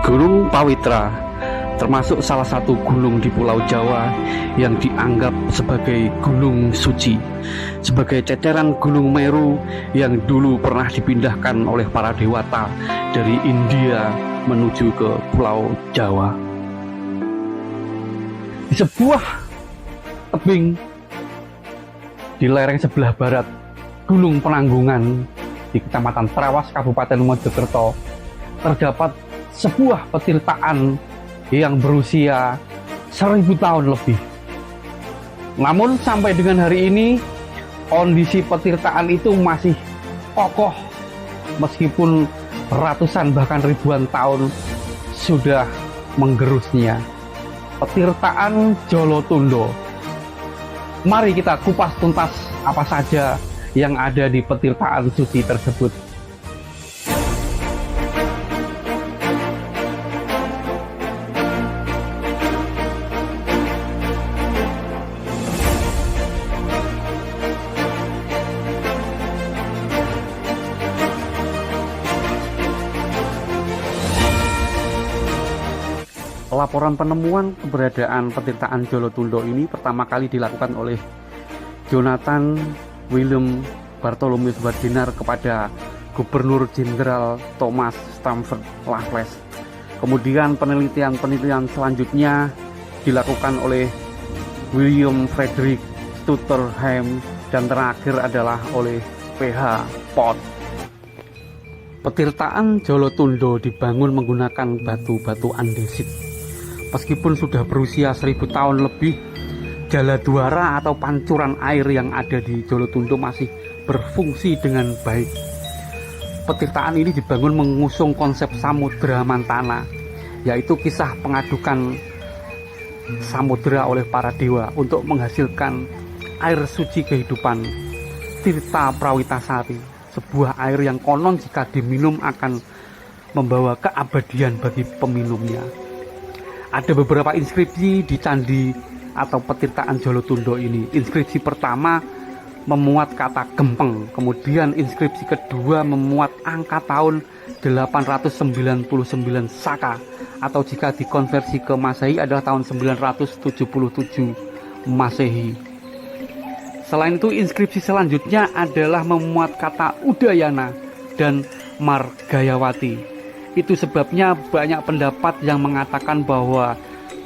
Gunung Pawitra termasuk salah satu gunung di Pulau Jawa yang dianggap sebagai gunung suci, sebagai ceceran Gunung Meru yang dulu pernah dipindahkan oleh para dewata dari India menuju ke Pulau Jawa. Di sebuah tebing di lereng sebelah barat Gunung Penanggungan di Kecamatan Trawas, Kabupaten Mojokerto, terdapat sebuah petirtaan yang berusia 1000 tahun lebih. Namun sampai dengan hari ini kondisi petirtaan itu masih kokoh meskipun ratusan bahkan ribuan tahun sudah menggerusnya. Petirtaan Jolotundo. Mari kita kupas tuntas apa saja yang ada di petirtaan suci tersebut. Laporan penemuan keberadaan petirtaan Jolotundo ini pertama kali dilakukan oleh Jonathan William Bartholomew Wardinar kepada Gubernur Jenderal Thomas Stamford Raffles. Kemudian penelitian selanjutnya dilakukan oleh William Frederick Stutterheim dan terakhir adalah oleh PH Pot. Petirtaan Jolotundo dibangun menggunakan batu-batu andesit. Meskipun sudah berusia 1000 tahun lebih, jala duara atau pancuran air yang ada di Jolotundo masih berfungsi dengan baik. Petirtaan ini dibangun mengusung konsep Samudra Mantana, yaitu kisah pengadukan samudra oleh para dewa untuk menghasilkan air suci kehidupan, Tirta Prawitasari, sebuah air yang konon jika diminum akan membawa keabadian bagi peminumnya. Ada beberapa inskripsi di candi atau petirtaan Jolotundo ini. Inskripsi pertama memuat kata gempeng, kemudian inskripsi kedua memuat angka tahun 899 Saka, atau jika dikonversi ke Masehi adalah tahun 977 Masehi. Selain itu, inskripsi selanjutnya adalah memuat kata Udayana dan Margayawati. Itu sebabnya banyak pendapat yang mengatakan bahwa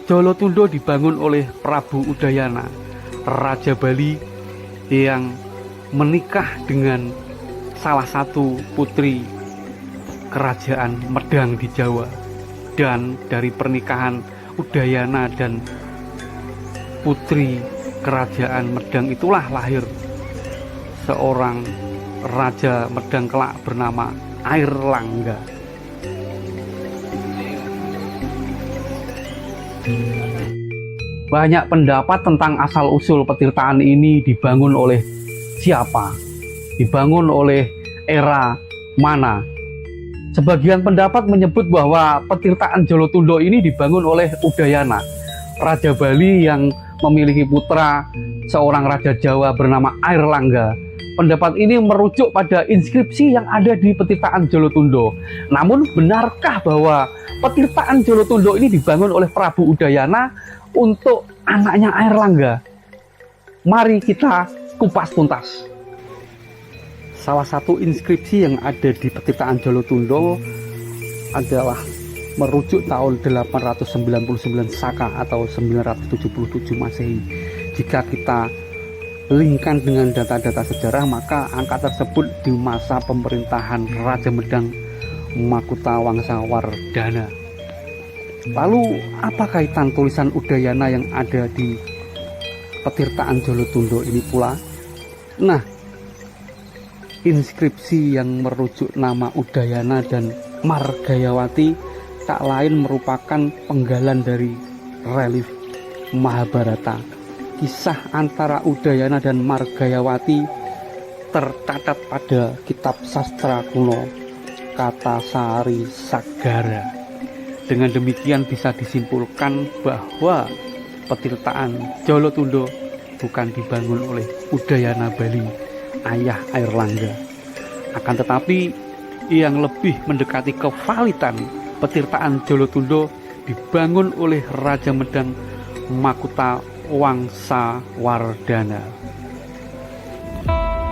Jolotundo dibangun oleh Prabu Udayana, Raja Bali yang menikah dengan salah satu putri kerajaan Medang di Jawa. Dan dari pernikahan Udayana dan putri kerajaan Medang itulah lahir seorang Raja Medang kelak bernama Airlangga. Banyak pendapat tentang asal-usul petirtaan ini dibangun oleh siapa, dibangun oleh era mana. Sebagian pendapat menyebut bahwa petirtaan Jolotundo ini dibangun oleh Udayana, Raja Bali yang memiliki putra seorang Raja Jawa bernama Airlangga. Pendapat ini merujuk pada inskripsi yang ada di petirtaan Jolotundo. Namun benarkah bahwa petirtaan Jolotundo ini dibangun oleh Prabu Udayana untuk anaknya Airlangga? Mari kita kupas tuntas. Salah satu inskripsi yang ada di petirtaan Jolotundo adalah merujuk tahun 899 Saka atau 977 Masehi. Jika kita linkkan dengan data-data sejarah, maka angka tersebut di masa pemerintahan Raja Medang Makuta Wangsa Wardana. Lalu apa kaitan tulisan Udayana yang ada di petirtaan Jolotundo ini pula? Nah, inskripsi yang merujuk nama Udayana dan Margayawati tak lain merupakan penggalan dari relief Mahabharata. Kisah antara Udayana dan Margayawati tercatat pada kitab sastra kuno Katasari Sagara. Dengan demikian bisa disimpulkan bahwa petirtaan Jolotundo bukan dibangun oleh Udayana Bali, ayah Airlangga. Akan tetapi yang lebih mendekati kevalitan Petirtaan Jolotundo dibangun oleh Raja Medang Makutha Wangsawardhana.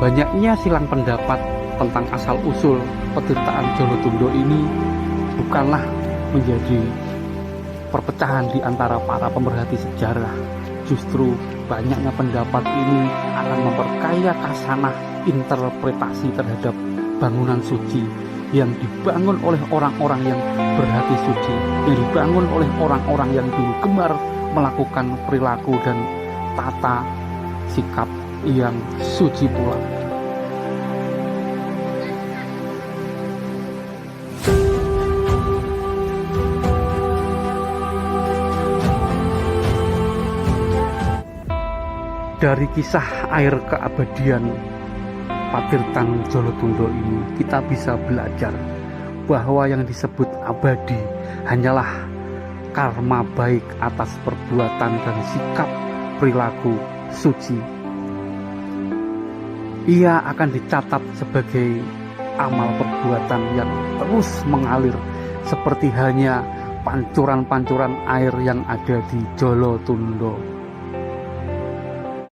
Banyaknya silang pendapat tentang asal-usul petirtaan Jolotundo ini bukanlah menjadi perpecahan di antara para pemerhati sejarah. Justru banyaknya pendapat ini akan memperkaya khasanah interpretasi terhadap bangunan suci yang dibangun oleh orang-orang yang berhati suci, yang dibangun oleh orang-orang yang dulu gemar melakukan perilaku dan tata sikap yang suci pula. Dari kisah air keabadian Patirtan Jolotundo ini, kita bisa belajar bahwa yang disebut abadi hanyalah karma baik atas perbuatan dan sikap perilaku suci. Ia akan dicatat sebagai amal perbuatan yang terus mengalir seperti halnya pancuran-pancuran air yang ada di Jolotundo.